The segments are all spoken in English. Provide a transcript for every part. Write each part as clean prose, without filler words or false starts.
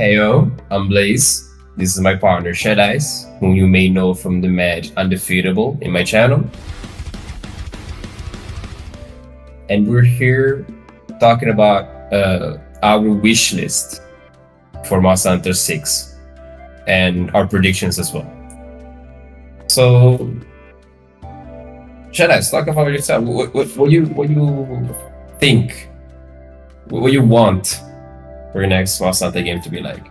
Heyo, I'm Blaze. This is my partner Shadice, whom you may know from the match Undefeatable in my channel. And we're here talking about our wish list for Monster Hunter 6 and our predictions as well. So, Shadice, talk about yourself. What you think? What you want for your next Monster Hunter game to be like?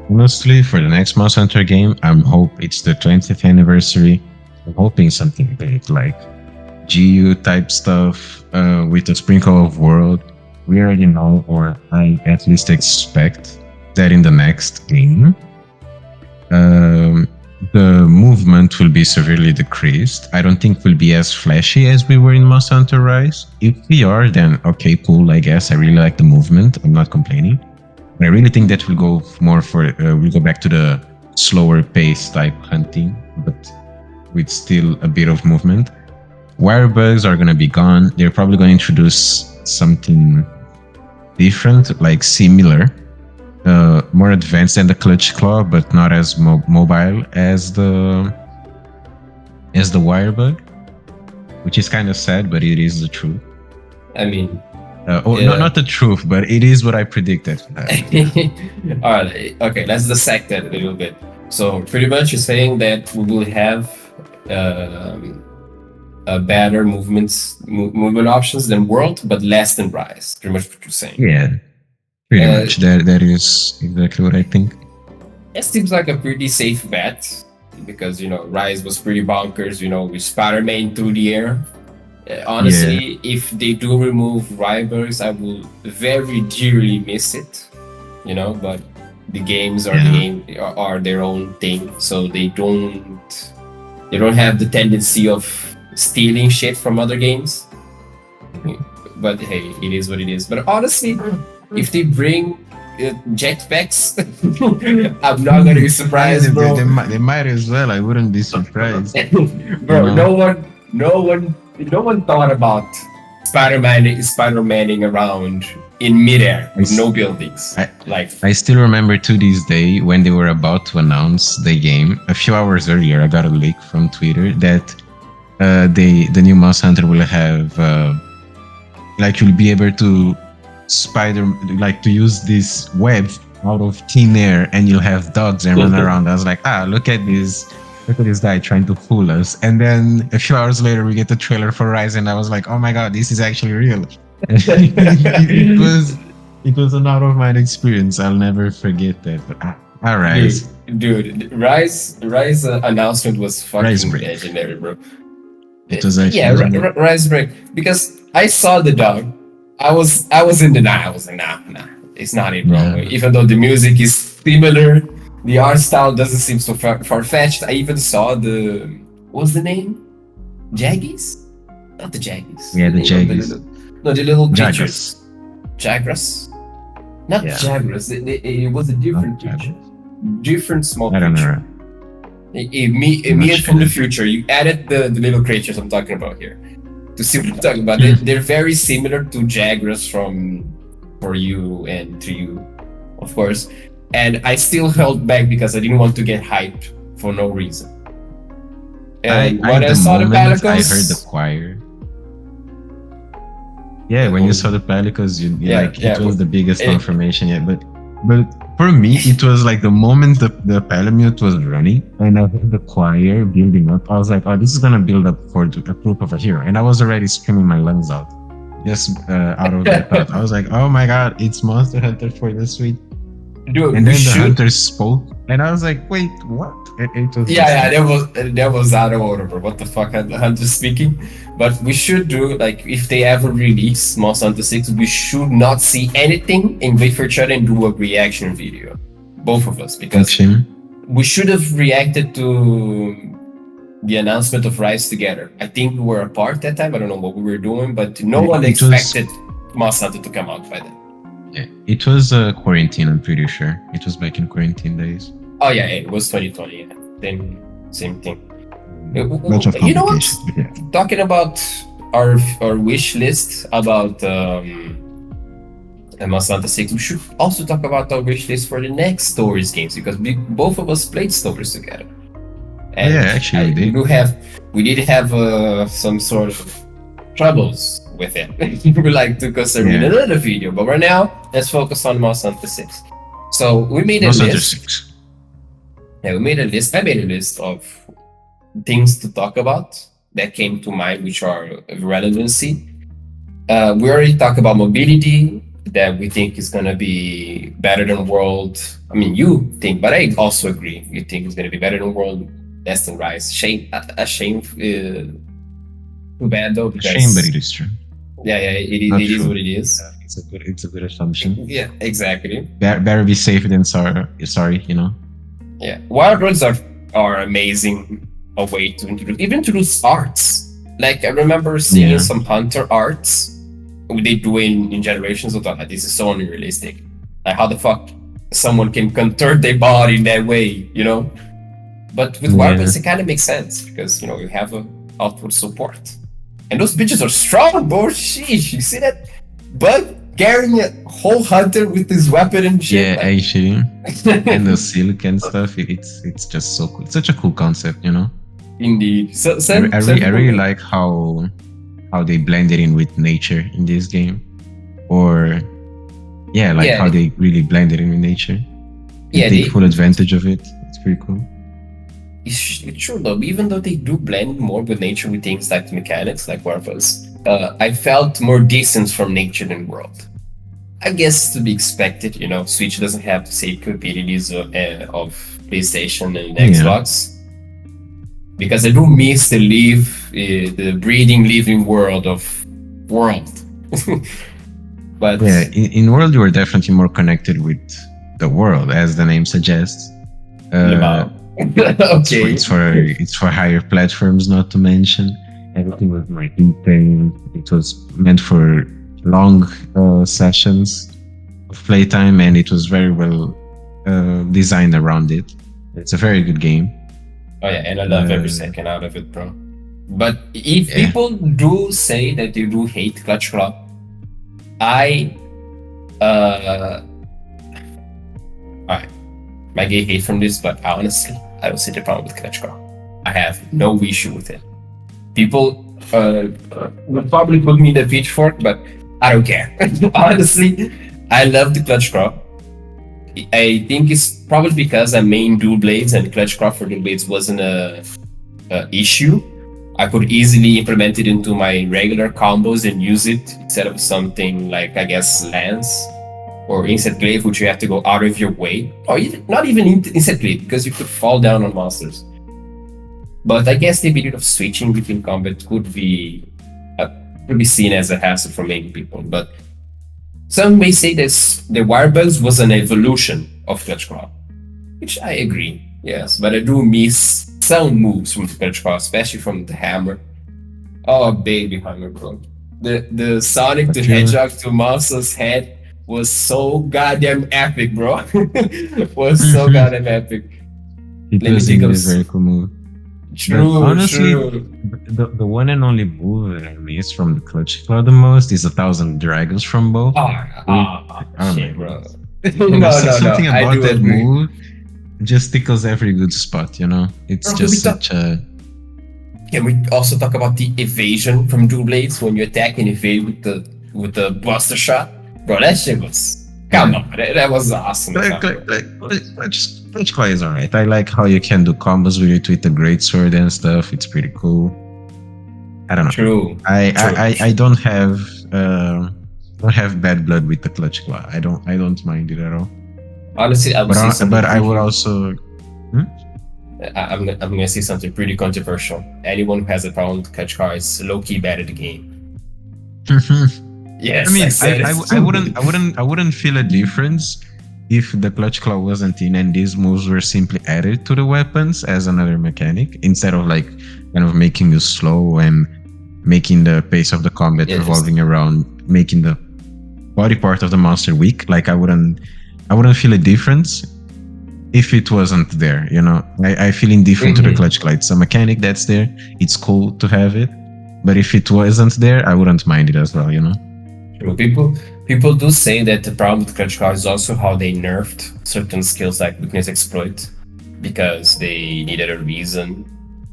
Honestly, for the next Monster Hunter game, I hope it's the 20th anniversary. I'm hoping something big, like GU type stuff with a sprinkle of world. We already know, or I at least expect that in the next game, the movement will be severely decreased. I don't think we'll be as flashy as we were in Monster Hunter Rise. If we are, then okay, cool, I guess. I really like the movement. I'm not complaining. But I really think that we'll go more for, we'll go back to the slower pace type hunting, but with still a bit of movement. Wirebugs are going to be gone. They're probably going to introduce something different, like similar. More advanced than the clutch claw, but not as mobile as the Wirebug, which is kind of sad, but it is the truth. I mean, not the truth, but it is what I predicted. All right, okay, let's dissect that a little bit. So pretty much you're saying that we will have better movement options than World, but less than Rise. Pretty much what you're saying. Yeah. Pretty much, that is exactly what I think. It seems like a pretty safe bet because, you know, Rise was pretty bonkers, you know, with Spider-Man through the air. Honestly, if they do remove Wirebugs, I will very dearly miss it, you know, but the games are their own thing, so they don't have the tendency of stealing shit from other games. But hey, it is what it is. But honestly, if they bring jetpacks, I'm not gonna be surprised, bro. They might as well. I wouldn't be surprised. Bro, you know? No one thought about Spider-Maning around in midair with no buildings. I still remember to this day when they were about to announce the game. A few hours earlier, I got a leak from Twitter that the new Monster Hunter will have you'll be able to to use this web out of thin air, and you'll have dogs and run around. I was like, look at this guy trying to fool us. And then a few hours later, we get the trailer for Rise, and I was like, oh my god, this is actually real. it was an out of mind experience. I'll never forget that. But Rise, dude, Rise announcement was fucking legendary, bro. It was actually Rise break, because I saw the dog. I was in denial. I was like, nah, it's not it, bro. Yeah. Even though the music is similar, the art style doesn't seem so far-fetched. I even saw what's the name? Jaggies? Not the Jaggies. Yeah, the Jaggies. The little creatures. Jagras? Not Jagras. It was a different creature. Different small creature. I don't know. Me from the future. You added the little creatures I'm talking about here. To see what I'm talking about. They're very similar to Jagras for you and to you, of course. And I still held back because I didn't want to get hyped for no reason. And when I saw the Palamutes, I heard the choir. Yeah, when you saw the Palamutes, it was the biggest confirmation yet. But for me, it was like the moment the Palamute was running and I heard the choir building up, I was like, oh, this is gonna build up for a proof of a hero. And I was already screaming my lungs out. Just out of that thought. I was like, oh my god, it's Monster Hunter for the Suite. Dude, and then the hunters spoke, and I was like, "Wait, what?" That was out of order, bro. What the fuck, Hunter speaking? But we should do, like, if they ever release Monster Hunter 6, we should not see anything and wait for each other and do a reaction video, both of us, because we should have reacted to the announcement of Rise together. I think we were apart that time. I don't know what we were doing, but no one expected Monster Hunter to come out by then. Yeah, it was quarantine, I'm pretty sure. It was back in quarantine days. Oh yeah, it was 2020. Same thing. You know what? Yeah. Talking about our wish list about and Monster Hunter 6. We should also talk about our wish list for the next stories games because both of us played stories together. Oh, yeah, And actually, we did. we did have some sort of troubles with it. We like to consider in another video, but right now let's focus on Monster Hunter 6. So we made a Monster Hunter list. 6. Yeah, we made a list. I made a list of things to talk about that came to mind, which are of relevancy. We already talked about mobility, that we think is going to be better than World. I mean, you think, but I also agree. You think it's going to be better than World, less than Rise. A shame. Too bad though. Because, Shame, but it is true. Yeah, it is what it is. It's a good assumption. Yeah, exactly. Better be safe than sorry, you know. Yeah, Wirebugs are amazing. A way to introduce arts. Like I remember seeing some hunter arts they do in Generations. I thought like, this is so unrealistic. Like how the fuck someone can contort their body in that way, you know? But with Wirebugs it kind of makes sense because you know you have a outward support, and those bitches are strong, bro. Sheesh, you see that bug carrying a whole hunter with his weapon and shit. Yeah, like, actually, and the silk and stuff. It's just so cool. It's such a cool concept, you know. Indeed. So I really like how they blended in with nature in this game, or how they really blended in with nature. They take full advantage of it. It's pretty cool. It's true though. Even though they do blend more with nature with things like mechanics, like Wirebugs, I felt more distance from nature than World. I guess to be expected. You know, Switch doesn't have the same capabilities of PlayStation and Xbox. Because I do miss the breathing, living world of World. But yeah, in World you are definitely more connected with the world, as the name suggests. Okay. It's for higher platforms, not to mention. Everything was more detailed. It was meant for long sessions of playtime, and it was very well designed around it. It's a very good game. Oh yeah, and I love every second out of it, bro. But if people do say that they do hate Clutch Claw, I might get hate from this, but honestly, I don't see the problem with Clutch Claw. I have no issue with it. People would probably put me in the pitchfork, but I don't care. Honestly, I love the Clutch Claw. I think it's probably because I main dual blades and Clutch Claw for dual blades wasn't a issue. I could easily implement it into my regular combos and use it instead of something like, I guess, Lance or Insect Glaive, which you have to go out of your way. Or even, not even Insect Glaive, because you could fall down on monsters. But I guess the ability of switching between combat could be seen as a hassle for many people. But some may say that the Wirebugs was an evolution of Clutch Claw, which I agree, yes. But I do miss some moves from the Clutch Claw, especially from the hammer. Oh, baby hammer, bro. The Sonic the Hedgehog to Monster's head was so goddamn epic, bro. Was so goddamn epic. It was a very cool move. True, honestly, true. The one and only move that I miss from the Clutch Claw the most is 1,000 Dragons from bow. Shit, bro. Something about that move just tickles every good spot, you know? It's just such a... Can we also talk about the evasion from dual blades when you attack and evade with the buster shot? Bro, that shit was... Come on, that was awesome. Clutch Claw is alright. I like how you can do combos with it with the great sword and stuff. It's pretty cool. I don't know. True. I don't have bad blood with the Clutch Claw. I don't mind it at all. Honestly, I would say something. But I would also... I'm gonna say something pretty controversial. Anyone who has a problem with Clutch Claw is low-key bad at the game. Yes, I mean, I wouldn't feel a difference if the Clutch Claw wasn't in and these moves were simply added to the weapons as another mechanic, instead of like kind of making you slow and making the pace of the combat revolving around making the body part of the monster weak. Like I wouldn't feel a difference if it wasn't there, you know. I feel indifferent to the Clutch Claw. It's a mechanic that's there. It's cool to have it. But if it wasn't there, I wouldn't mind it as well, you know. People People do say that the problem with Clutch Card is also how they nerfed certain skills like Weakness Exploit because they needed a reason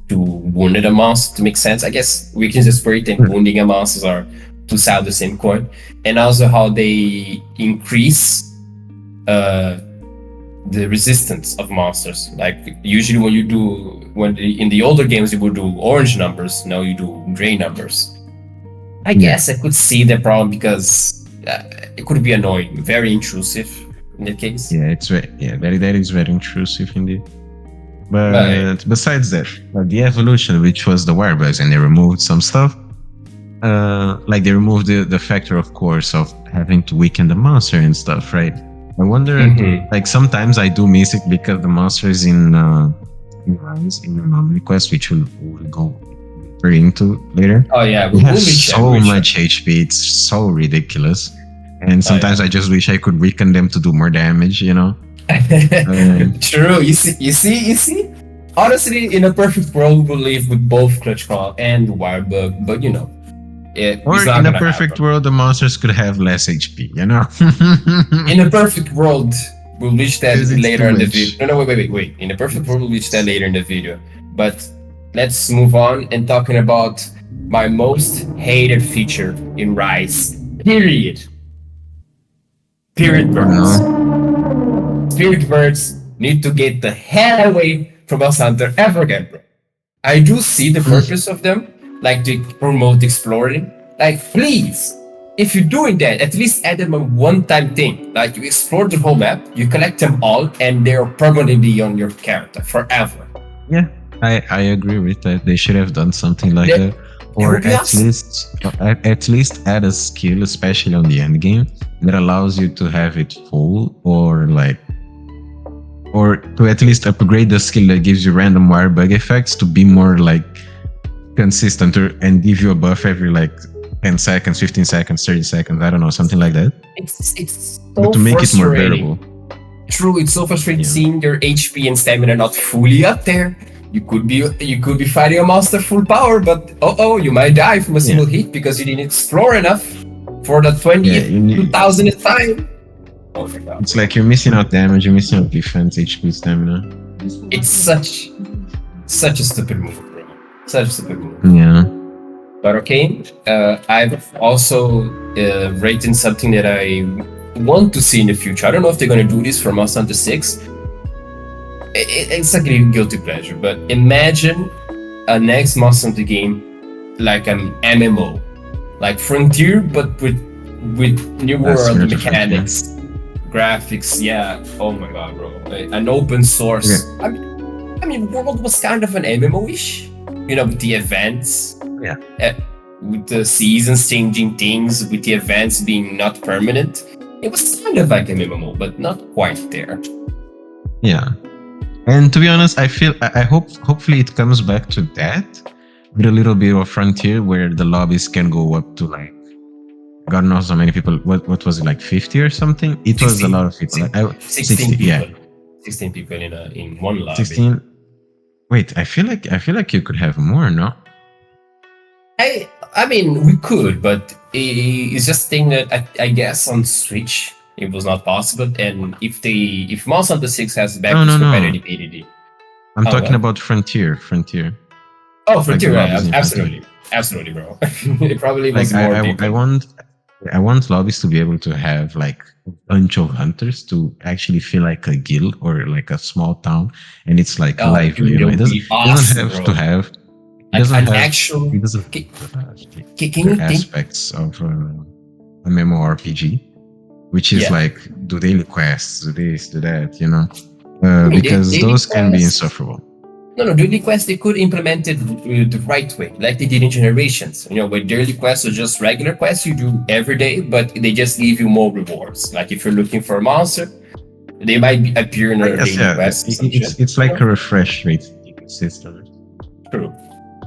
to wound a monster to make sense. I guess Weakness Exploit and wounding a monster are two sides of the same coin. And also how they increase the resistance of monsters. Like usually in the older games you would do orange numbers, now you do gray numbers. I guess I could see the problem because it could be annoying, very intrusive in that case. Yeah, that is very intrusive indeed. But besides that, the evolution, which was the Wirebugs, and they removed some stuff. Like they removed the factor, of course, of having to weaken the monster and stuff, right? I wonder, like sometimes I do miss it because the monsters in Rise, in Anomaly Quest, which we'll go into later. Oh yeah, we have so much HP. It's so ridiculous, and sometimes I just wish I could weaken them to do more damage. You know. True. You see. Honestly, in a perfect world, we will live with both Clutch Claw and Wirebug, but you know. Or in a perfect world, the monsters could have less HP, you know? In a perfect world, we'll reach that later in the video. No, wait. In a perfect world, we'll reach that later in the video. But let's move on and talking about my most hated feature in Rise. Period. Spirit birds. Spirit birds need to get the hell away from us hunter ever again, bro. I do see the purpose of them. Like to promote exploring. Like, please, if you're doing that, at least add them a one-time thing. Like you explore the whole map, you collect them all, and they're permanently on your character forever. Yeah, I agree with that. They should have done something like that, or at least add a skill, especially on the end game, that allows you to have it full, or to at least upgrade the skill that gives you random Wirebug effects to be more like consistent and give you a buff every like 10 seconds, 15 seconds, 30 seconds, I don't know, something like that. It's so but to make it more bearable. True, it's so frustrating seeing your HP and stamina not fully up there. You could be fighting a monster full power, but you might die from a single hit because you didn't explore enough for the 20,000th time. Oh my god. It's like you're missing out damage, you're missing out defense, HP, stamina. It's such a stupid move. Such a stupid move. Yeah. But okay, I've also written something that I want to see in the future. I don't know if they're going to do this for Monster Hunter 6. It's like a guilty pleasure, but imagine a next Monster Hunter game like an MMO. Like Frontier, but with new world mechanics, graphics, oh my god, bro. An open source. Okay. I mean, World was kind of an MMO-ish. You know, with the events, with the seasons changing things, with the events being not permanent, it was kind of like an MMO, but not quite there. Yeah, and to be honest, I hopefully it comes back to that with a little bit of Frontier, where the lobbies can go up to like God knows how many people. What was it, like 50 or something? It 16, was a lot of people. 16 people. Yeah, 16 people in one lobby. 16. Wait, I feel like you could have more, no? I mean, we could, but it's just a thing that I guess on Switch it was not possible. And if Monster Hunter 6 has backwards compatibility, I'm talking about Frontier. Oh, Frontier, like absolutely, bro. It probably was like, more people. I want lobbies to be able to have like a bunch of hunters to actually feel like a guild or like a small town, and it's like lively. You know? It doesn't have to have. It doesn't have actual. It doesn't have aspects of a MMORPG, which is like do daily quests, do this, do that. You know, because those can be insufferable. No, daily quests, they could implement it the right way, like they did in Generations. You know, where daily quests are just regular quests you do every day, but they just give you more rewards. Like if you're looking for a monster, they might appear in a daily quest. It's like a refresh rate system. True.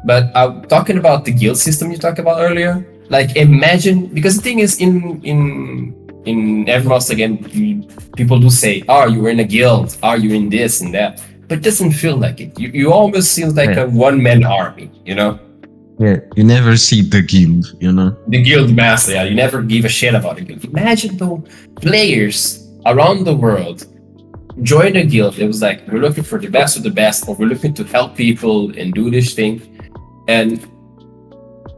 But talking about the guild system you talked about earlier, like imagine, because the thing is in every monster game, people do say, you were in a guild, you in this and that. But it doesn't feel like it. You almost feel like a one-man army, you know? Yeah, you never see the guild, you know? The guild master, yeah, you never give a shit about the guild. Imagine though, players around the world join a guild. It was like, we're looking for the best of the best, or we're looking to help people and do this thing. And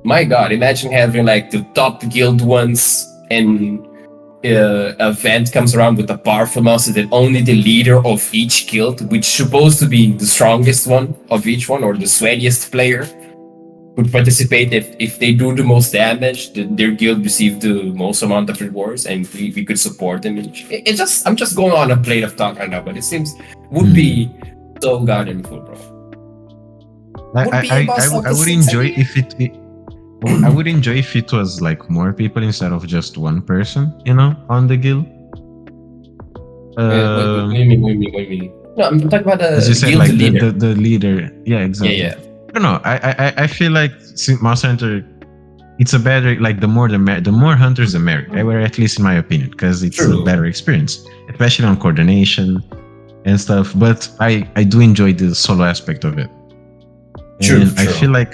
my god, imagine having like the top guild ones, and event comes around with a powerful monster that only the leader of each guild, which is supposed to be the strongest one of each one, or the sweatiest player, would participate. If they do the most damage, their guild receive the most amount of rewards, and we could support them. It just, I'm just going on a plate of talk right now, but it seems would be so goddamn cool, bro. Would be about I would six enjoy idea. if I would enjoy if it was like more people instead of just one person, you know, on the guild. What do you mean? What do you mean? What do you mean? No, I'm talking about As you the said, guild like leader. the leader. Yeah, Yeah, exactly. yeah. I don't know. I feel like Monster Hunter, it's a better, like the more hunters the merrier, or at least in my opinion, because it's a True. better experience, especially on coordination and stuff. But I do enjoy the solo aspect of it. True, And I true. feel like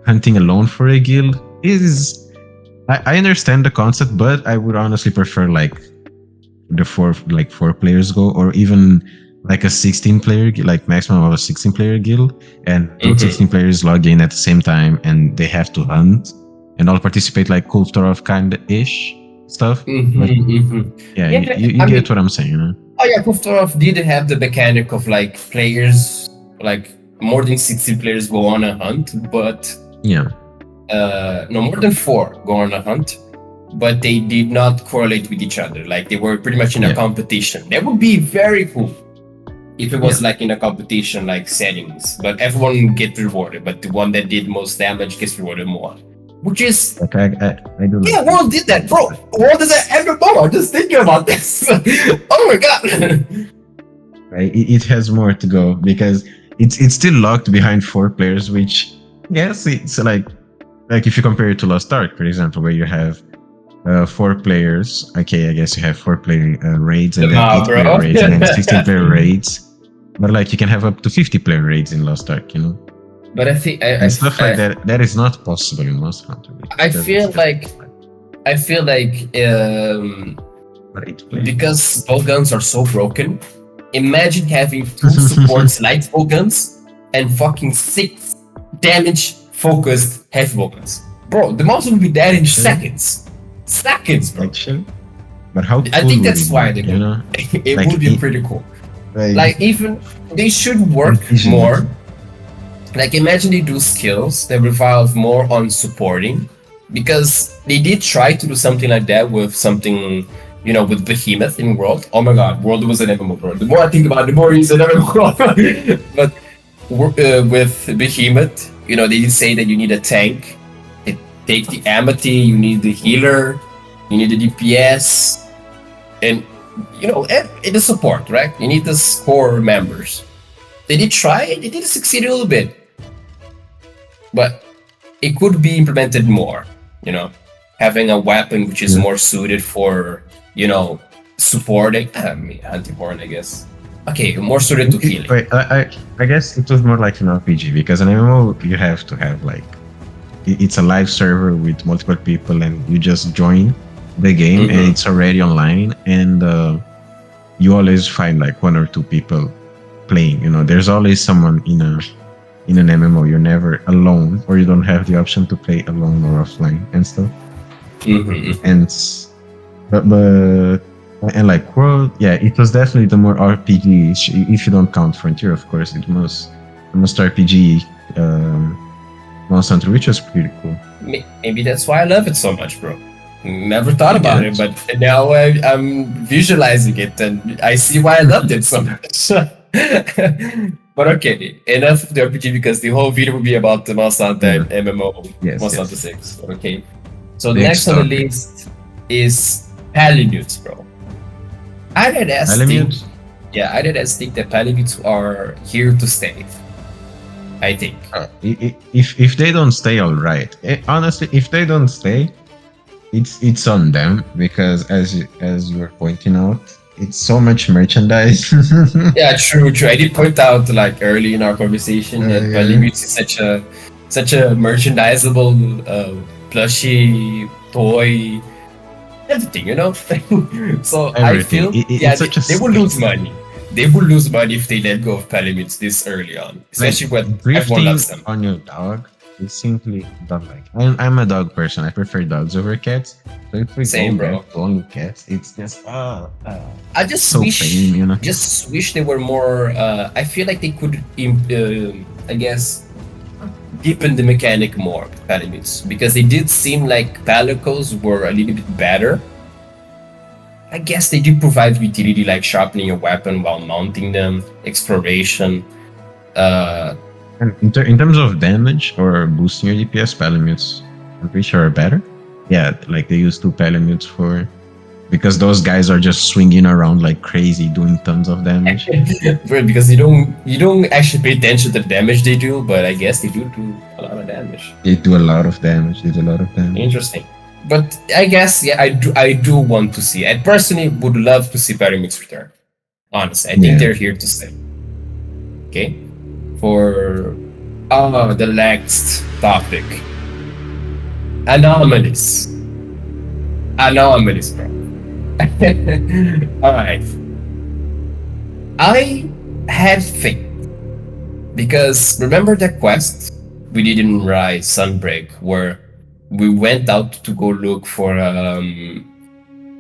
hunting alone for a guild is, I understand the concept, but I would honestly prefer like the four players go, or even like a 16 player, like maximum of a 16 player guild, and those 16 players log in at the same time and they have to hunt and all participate like culture of kind ish stuff. But yeah, Yeah, you I get mean, what I'm saying, you know? oh yeah, Kuftorov did have the mechanic of like players, like more than 60 players go on a hunt, but Yeah. no, more than 4 go on a hunt, but they did not correlate with each other. Like they were pretty much in a Yeah. competition. That would be very cool if it was Yeah. like in a competition like settings, but everyone gets rewarded, but the one that did most damage gets rewarded more. Which is, Like I do like yeah, World did that, bro. World is an MMO. I'm just thinking about this. Oh my god. right? It has more to go because it's still locked behind 4 players, which yes, it's like if you compare it to Lost Ark, for example, where you have 4 players. Okay, I guess you have 4 player raids and then Nah, 8 player bro. raids and then 16 player raids. But like you can have up to 50 player raids in Lost Ark, you know, But I think and stuff like that. That is not possible in Monster Hunter. I feel like Right, because bow guns are so broken, imagine having 2 supports light bow guns and fucking 6 damage focused heavy bow guns. Bro, the monster will be dead in seconds. Seconds, bro. actually. But how cool I think would that's it why be, they you know? it Like, would be pretty cool. Like, Like even they should work envision it. more. Like imagine they do skills that revolve more on supporting, because they did try to do something like that with something, you know, with Behemoth in World. Oh my god, World was an MMO, bro. The more I think about it, the more it's an MMO. But with Behemoth, you know, they did say that you need a tank. It take the Amity, you need the healer, you need the DPS, and you know, it is support, right? You need the core members. They did try, they did succeed a little bit, but it could be implemented more, you know, having a weapon which is more suited for, you know, supporting, I mean, anti-horn, I guess. Okay, more suited to healing. Wait, I guess it was more like an RPG, because an MMO you have to have like it's a live server with multiple people and you just join the game and it's already online, and you always find like 1 or 2 people playing. You know, there's always someone in an MMO. You're never alone, or you don't have the option to play alone or offline and stuff. And and like World, yeah, it was definitely the more RPG. If you don't count Frontier, of course, it was the most RPG Monster Hunter, which was pretty cool. Maybe that's why I love it so much, bro. Never thought about it, but now I'm visualizing it and I see why I loved it so much. But okay, enough of the RPG, because the whole video will be about the Monster Hunter MMO, Monster Hunter 6. Okay, so next on the list is Palamutes, bro. I did think that Palamutes are here to stay. I think. If they don't stay, all right. Honestly, if they don't stay, it's on them, because as you were pointing out, it's so much merchandise. Yeah, true. I did point out like early in our conversation that Palamutes is such a such a merchandisable plushie toy, everything, So I Everything. feel, yeah, It's such a they will lose staple. money. They will lose money if they let go of Palamutes this early on, Like especially when everyone drifting loves them. on your dog is simply don't like. I'm a dog person. I prefer dogs over cats. So if we go Same, bro. back to only cats, it's just I just so wish, pain, just wish they were more. I feel like they could, I guess, deepen the mechanic more with Palamutes, because it did seem like Palicos were a little bit better. I guess they do provide utility like sharpening a weapon while mounting them, exploration. Uh, And in terms of damage or boosting your DPS, Palamutes, I'm pretty sure are better. Yeah, like they use two Palamutes for because those guys are just swinging around like crazy, doing tons of damage. because you don't actually pay attention to the damage they do, but I guess they do a lot of damage. They do a lot of damage. They do a lot of damage. Interesting. But I guess, yeah, I do want to see. I personally would love to see Paramix return. Honestly, I think Yeah. they're here to stay. Okay, for the next topic, anomalies. Anomalies, bro. All right. I had faith because remember that quest we did in Rise Sunbreak where we went out to go look for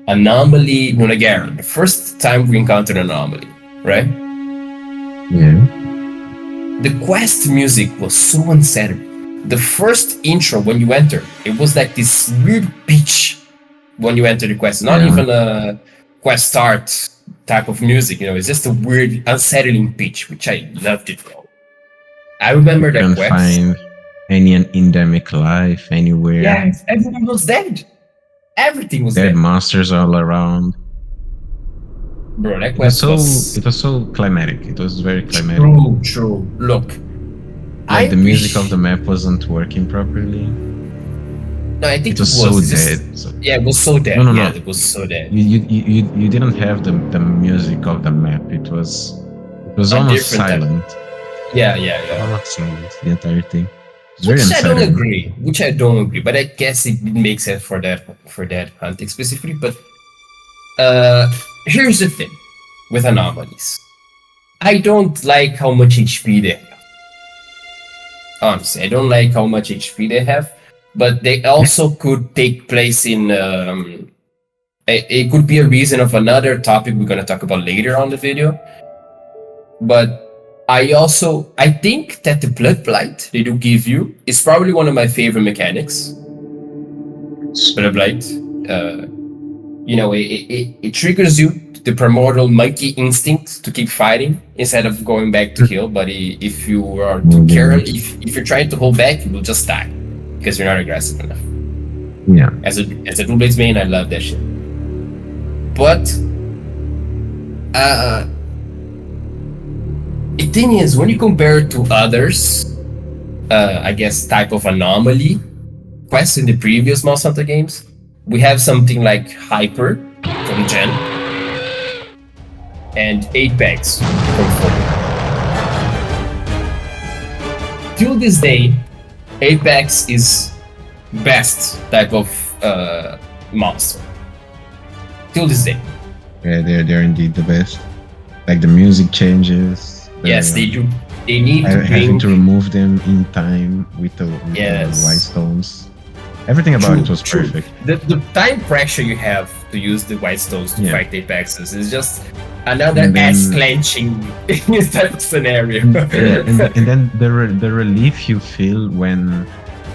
anomaly Nunagaran. The first time we encountered anomaly, right? Yeah. The quest music was so unsettling. The first intro when you enter, it was like this weird pitch when you enter the quest. Not Yeah. even a quest start type of music, it's just a weird, unsettling pitch, which I loved it, bro. I remember that Can't quest. find any endemic life anywhere. Yeah, everyone was dead. Everything was Dead dead. monsters all around. Bro, that It was quest it was so climatic. It was very climatic. true. Look, Like I the music wish- of the map wasn't working properly. No, I think It was so It's just- dead. So Yeah, it was so dead. No. Yeah, it was so dead. you didn't have the music of the map. It was A almost different type. silent. Yeah. Almost silent. The entire thing. It's very Which I don't unsettling. agree. But I guess it makes sense for that hunting specifically. But here's the thing with anomalies. I don't like how much HP they have. Honestly, I don't like how much HP they have. But they also could take place in. It could be a reason of another topic we're gonna talk about later on the video. But I think that the blood blight they do give you is probably one of my favorite mechanics. Blood blight, it triggers you the primordial monkey instinct to keep fighting instead of going back to heal. But if you are too careless, if you're trying to hold back, you will just die because you're not aggressive enough. Yeah. As a Dual Blades main, I love that shit. But the thing is, when you compare it to others, I guess type of anomaly quests in the previous Monster Hunter games, we have something like Hyper from Gen and Apex from 4. Till this day, Apex is best type of monster. Till this day. Yeah, they're indeed the best. Like the music changes. Yes, they do. They need to having to remove them in time with the white stones. Everything about it was perfect. The time pressure you have to use the white stones to fight Apexes is just another ass clenching type of scenario. and then the relief you feel when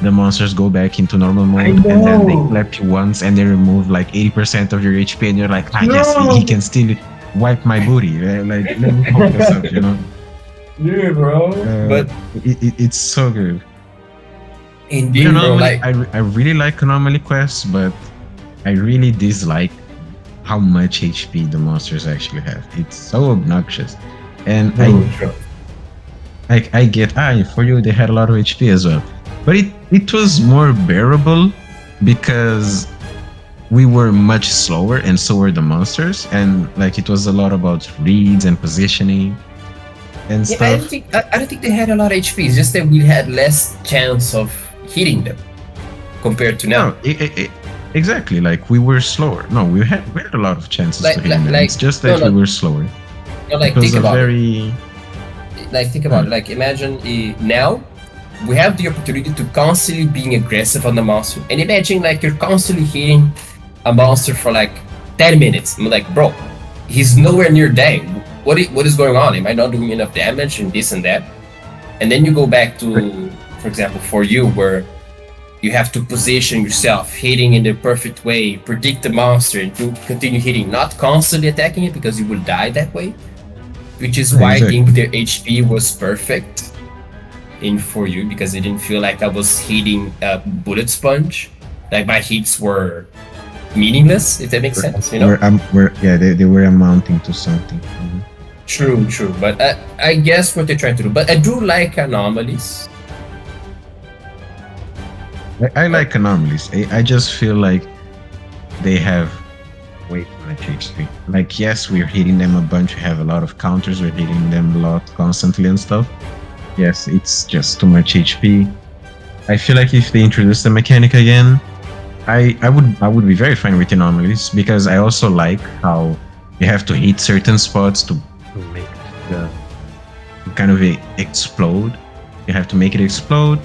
the monsters go back into normal mode and then they clap you once and they remove like 80% of your HP and you're like, yes, he can still wipe my booty. Like, let me focus up, Yeah, bro. But it's so good. Indeed, bro. I really like anomaly quests, but I really dislike how much HP the monsters actually have. It's so obnoxious, and I get for you they had a lot of HP as well, but it was more bearable because we were much slower and so were the monsters, and like it was a lot about reads and positioning. and Yeah, I don't stuff. think I don't think they had a lot of HP. It's just that we had less chance of hitting them compared to now. No, exactly. Like we were slower. No, we had a lot of chances to Like hit them. It's just no that we no were slower. no It like was think a about it. very Like think about it. Like imagine now we have the opportunity to constantly being aggressive on the monster, and imagine like you're constantly hitting a monster for like 10 minutes. I'm like, bro, he's nowhere near dying. What is going on? Am I not doing enough damage and this and that? And then you go back to, for example, for you, where you have to position yourself, hitting in the perfect way, predict the monster, and to continue hitting, not constantly attacking it because you will die that way. Which is why I think the HP was perfect in for you, because it didn't feel like I was hitting a bullet sponge. Like my hits were meaningless, if that makes sense, you know? they were amounting to something. True. But I guess what they're trying to do. But I do like anomalies. I like anomalies. I just feel like they have way too much HP. Like, yes, we're hitting them a bunch. We have a lot of counters. We're hitting them a lot constantly and stuff. Yes, it's just too much HP. I feel like if they introduce the mechanic again, I would be very fine with anomalies, because I also like how you have to hit certain spots to make the kind of explode. You have to make it explode,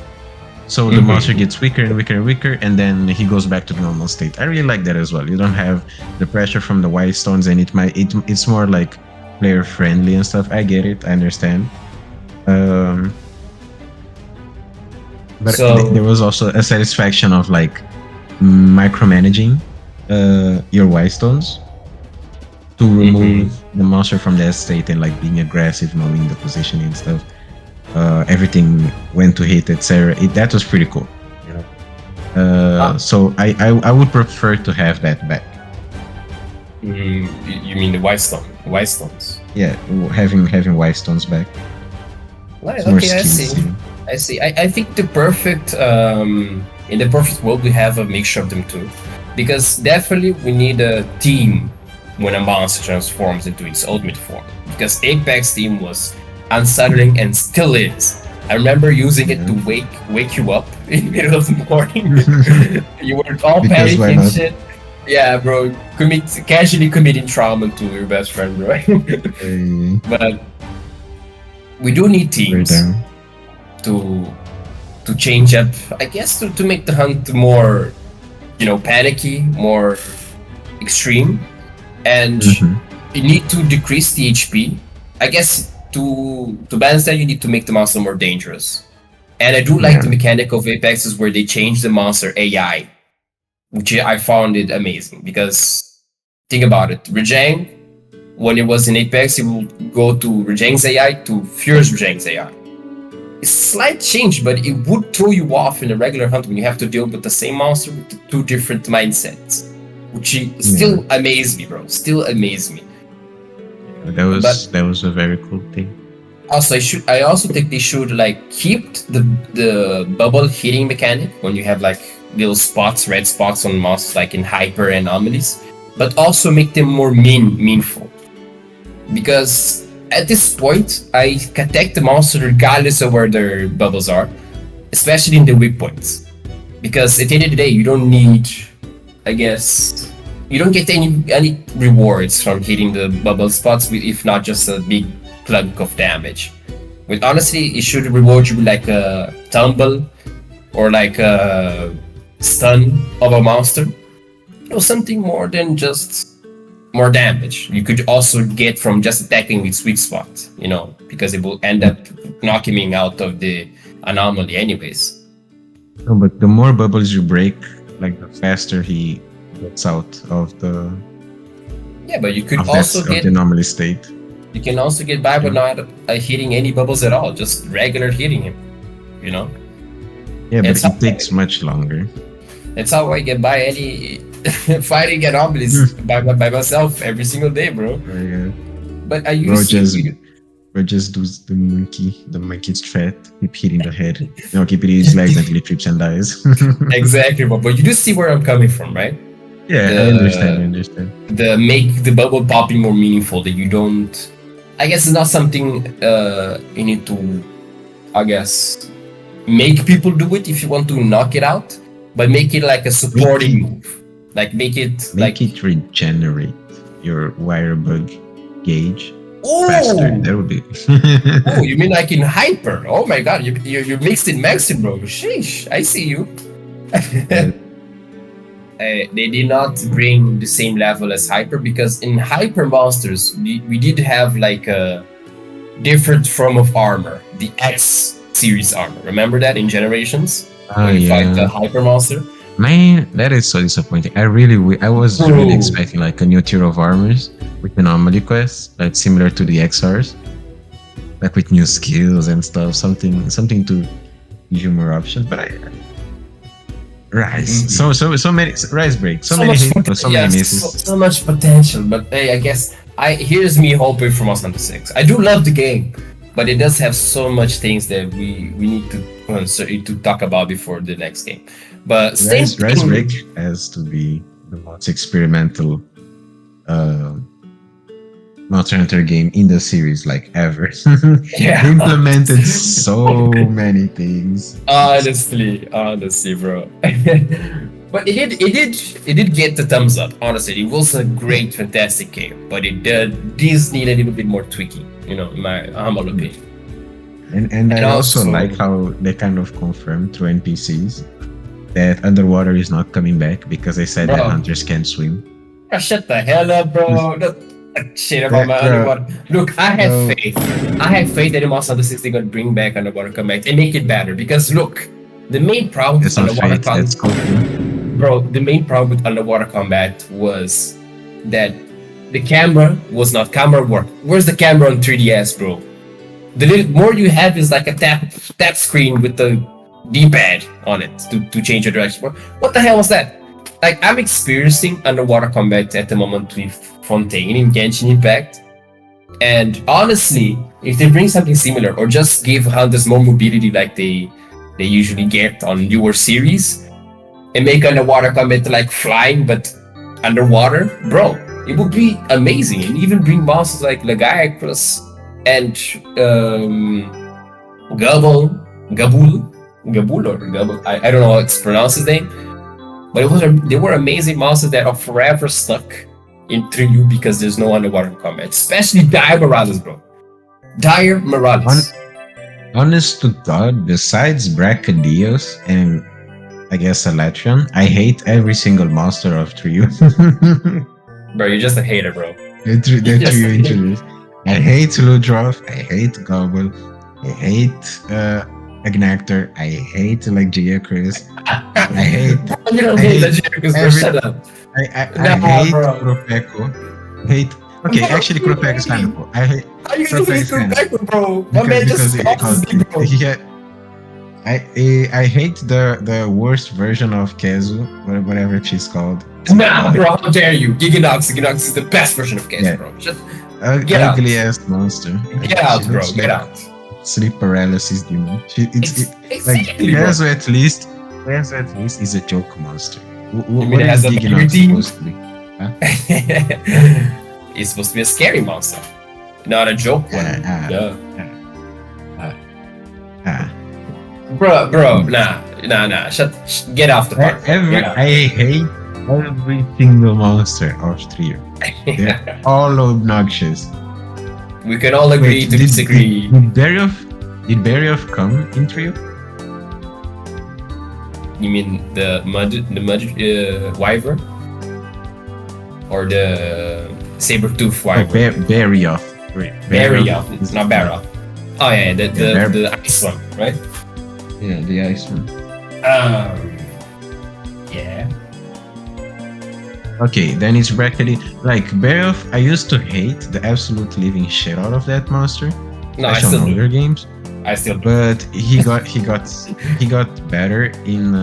so the monster gets weaker and weaker and weaker, and then he goes back to the normal state. I really like that as well. You don't have the pressure from the white stones, and it's more like player friendly and stuff. I get it. I understand. But So there was also a satisfaction of like micromanaging your white stones to remove the monster from that state, and like being aggressive, knowing the positioning and stuff. Everything went to hit, etc. That was pretty cool. You know? So I would prefer to have that back. you mean the white stone? The white stones? Yeah, having white stones back. Right, It's more okay, I skills, see. you know? I see. I think the perfect in the perfect world we have a mixture of them too, because definitely we need a team when a monster transforms into its ultimate form. Because Apex team was unsettling and still is. I remember using it to wake you up in the middle of the morning. You were all Because why panicking and not? shit. Yeah, bro, casually committing trauma to your best friend, bro. But we do need Very teams down. to change up, I guess, to make the hunt more, panicky, more extreme, and you need to decrease the HP. I guess to balance that, you need to make the monster more dangerous. And I do like the mechanic of Apexes where they change the monster AI, which I found it amazing, because think about it, Rejang, when it was in Apex, it will go to Rejang's AI to Fierce Rejang's AI. It's a slight change, but it would throw you off in a regular hunt when you have to deal with the same monster with two different mindsets, which still amazed me, bro. Still amazed me. That was a very cool thing. Also, I also think they should like keep the bubble hitting mechanic when you have like little spots, red spots on monsters, like in Hyper and Anomalies, but also make them more meaningful. Because at this point, I attack the monster regardless of where their bubbles are, especially in the weak points. Because at the end of the day, you don't need, I guess, you don't get any rewards from hitting the bubble spots, if not just a big plug of damage. But honestly, it should reward you like a tumble or like a stun of a monster. Something more than just more damage. You could also get from just attacking with sweet spot, because it will end up knocking me out of the anomaly anyways. No, but the more bubbles you break, like the faster he gets out of the but you could of also the anomaly state. You can also get by without hitting any bubbles at all, just regular hitting him, Yeah, but It's it takes much longer. That's how I get by any fighting anomalies by myself every single day, bro. Yeah. But I used Bro just does the monkey's threat, keep hitting the head. Keep hitting his legs until he trips and dies. Exactly, but you do see where I'm coming from, right? Yeah, I understand. The make the bubble popping more meaningful, that you don't I guess it's not something you need to, I guess, make people do it if you want to knock it out, but make it like a supporting move. Like make it regenerate your Wirebug gauge oh, faster. That would be. oh, you mean like in hyper? Oh my god, you mixed in maxing, bro. Sheesh, I see you. They did not bring the same level as hyper because in hyper monsters we did have like a different form of armor, the X series armor. Remember that in Generations when you fight the hyper monster? Man, that is so disappointing. I was really expecting like a new tier of armors with anomaly quests, like similar to the XRs, like with new skills and stuff, something to give you more options. But Rise, so many Rise break, so many hits, so many misses, so much potential. But hey, I guess here's me hoping for Monster Hunter 6. I do love the game, but it does have so much things that we need to talk about before the next game. But Rise break has to be the most experimental Monster Hunter game in the series like ever. Yeah. Implemented so many things. Honestly, bro. But it did get the thumbs up. Honestly, it was a great, fantastic game. But this need a little bit more tweaking, in my humble opinion. And I also like how they kind of confirmed through NPCs that underwater is not coming back because they said that hunters can't swim. Shut the hell up, bro. Shit about my underwater. Look, I have faith. I have faith that in Monster Hunter 6 they're gonna bring back underwater combat and make it better. Because look, the main problem with underwater combat, bro, the main problem with underwater combat was that the camera was not camera work. Where's the camera on 3DS, bro? The more you have is like a tap screen with the D-pad on it to change your direction. What the hell was that? Like, I'm experiencing underwater combat at the moment with Fontaine in Genshin Impact, and honestly, if they bring something similar or just give hunters more mobility like they usually get on newer series, and make underwater combat like flying but underwater, bro, it would be amazing. And even bring monsters like Lagaiacrus and Gabul, I don't know how it's pronounced his name, but they were amazing monsters that are forever stuck in 3U because there's no underwater combat, especially Dire Morales, bro. Dire Morales. Honest to God, besides Brachydios and I guess Elytron, I hate every single monster of 3U. Bro, you're just a hater, bro. The 3U introduced. I hate Ludroth, I hate Gobble, I hate Agnactor, I hate Lagaiacrus, I hate... You don't hate Lagaiacrus, bro, shut up. I hate Kuropeko. Okay, actually Kuropeko is kind of cool. I hate Kuropeko, bro. My man just bro. I hate the worst version of Kezu, whatever she's called. Nah, bro, how dare you? Giganox is the best version of Kezu, bro. Get out. Ugly ass monster. Get out, bro. Get out. Sleep paralysis demon. Exactly, Kezu at least is a joke monster. What is Giganox supposed to be? Huh? It's supposed to be a scary monster, not a joke one. Bro, nah. Get off the park. I hate every single monster of 3U. They're all obnoxious. We can all agree to disagree. Did Barioth come in 3U? You mean the mud wyvern? Or the saber-tooth wyvern? Barioth. Barioth. It's not Barioth. Oh yeah, the ice one, right? Yeah, the ice one. Yeah. Okay, then it's Brachydios. Like Barioth, I used to hate the absolute living shit out of that monster. No, I still do. Games. I still do. But he got better in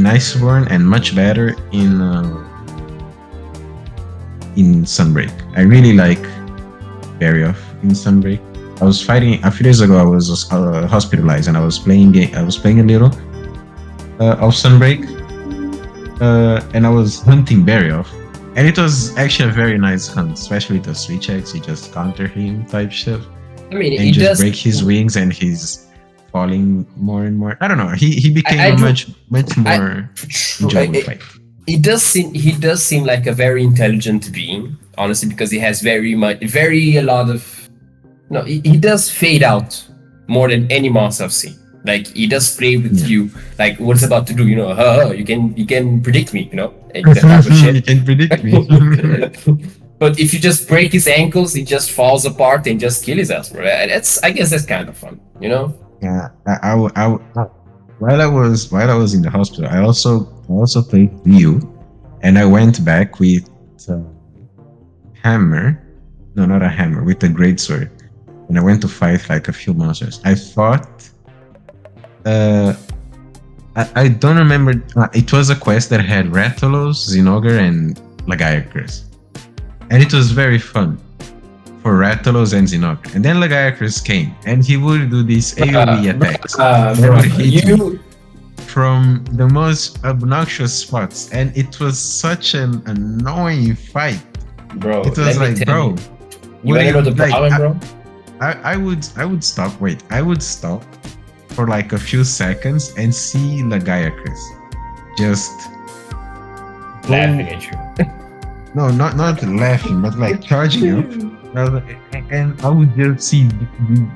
Iceborne and much better in Sunbreak. I really like Barioth in Sunbreak. I was fighting a few days ago. I was hospitalized and I was playing a little of Sunbreak, and I was hunting Barioth, And it was actually a very nice hunt, especially the switch X. You just counter him type shit, I mean, and it just does. break his wings, and he's falling more and more. I don't know. He became I a do. much more enjoyable fight. He does seem like a very intelligent being, honestly, because he has a lot of. No, he does fade out more than any monster I've seen. Like he does play with you, like what's about to do. You can predict me, and that type of shit. You can predict me. But if you just break his ankles, he just falls apart and just kill his ass, bro. I guess that's kind of fun, Yeah, while I was in the hospital, I also played Ryu, and I went back with uh, hammer. No, not a hammer, with a great sword, and I went to fight like a few monsters. I fought. I don't remember. It was a quest that had Rathalos, Zinogre, and Lagiacrus, and it was very fun for Rathalos and Zinogre. And then Lagiacrus came, and he would do these AoE attacks that would hit me from the most obnoxious spots, and it was such an annoying fight. Bro, It was like, bro, you wanna know the problem, bro? I would stop. Wait, I would stop for like a few seconds and see Lagiacrus just Laughing at you. no, not laughing, but like charging up. And I would just see the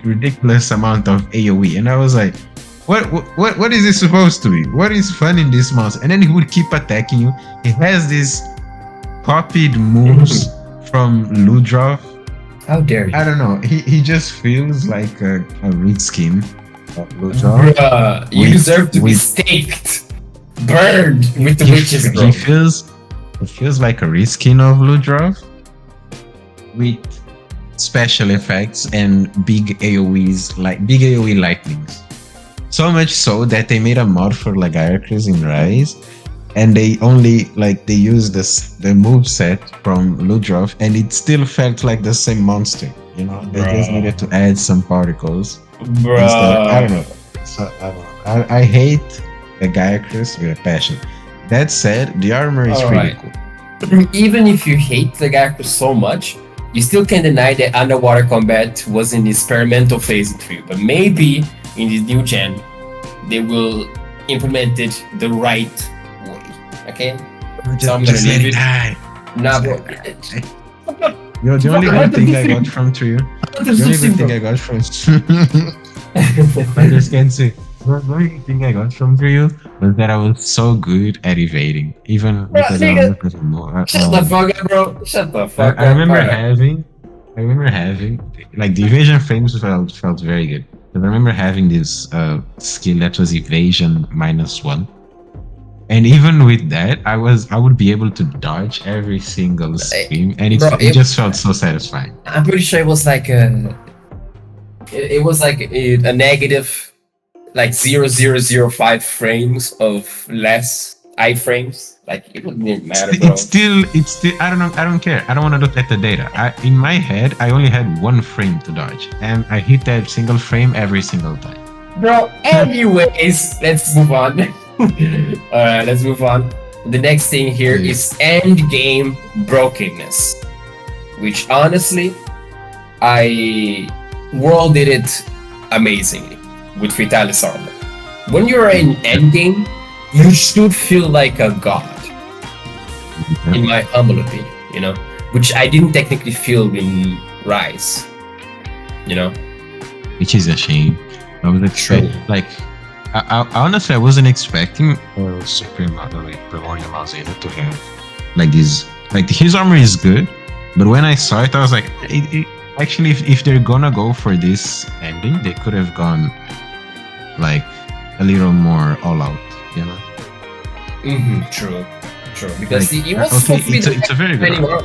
ridiculous amount of AoE, and I was like, what is this supposed to be? What is fun in this monster? And then he would keep attacking you. He has these copied moves from Ludroth. How dare you? I don't know. He just feels like a reskin of Ludroth. Bruh, you deserve to be staked, burned with the witches, bro. He feels like a reskin of Ludroth with special effects and big AoEs, like big AoE lightnings. So much so that they made a mod for Lagiacrus in Rise, and they only they used the move set from Ludroth, and it still felt like the same monster. They just needed to add some particles. I don't know. So I hate Lagiacrus with a passion. That said, the armor is pretty cool. Even if you hate Lagiacrus so much, you still can't deny that underwater combat was in the experimental phase in 3. But maybe in this new gen, they will implement it the right way. Okay? Just let it die. Nah, bro. The only good thing I got from Trio. The only good thing I got from I just can't say. The only thing I got from Trio was that I was so good at evading, even because I was more. Shut the fuck up, bro. Shut the fuck up. I remember having like the evasion frames felt very good. I remember having this skill that was evasion -1, and even with that, I would be able to dodge every single scream, and it just felt so satisfying. I'm pretty sure it was like a negative, like 0.005 frames of less iframes. Like it wouldn't matter, bro. It's still. I don't care. I don't want to look at the data. In my head, I only had 1 frame to dodge, and I hit that single frame every single time. Bro, anyways, let's move on. Alright, let's move on. The next thing here is Endgame Brokenness, which honestly, I world did it amazingly with Vitalis armor. When you're in Endgame, you should feel like a god, in my humble opinion, which I didn't technically feel in Rise, Which is a shame. I was expecting, I honestly, I wasn't expecting Supreme Primordial Malzeno to have this. His armor is good, but when I saw it, I was like, actually, if they're gonna go for this ending, they could have gone a little more all out, True. Because it was supposed to be it's a very good armor.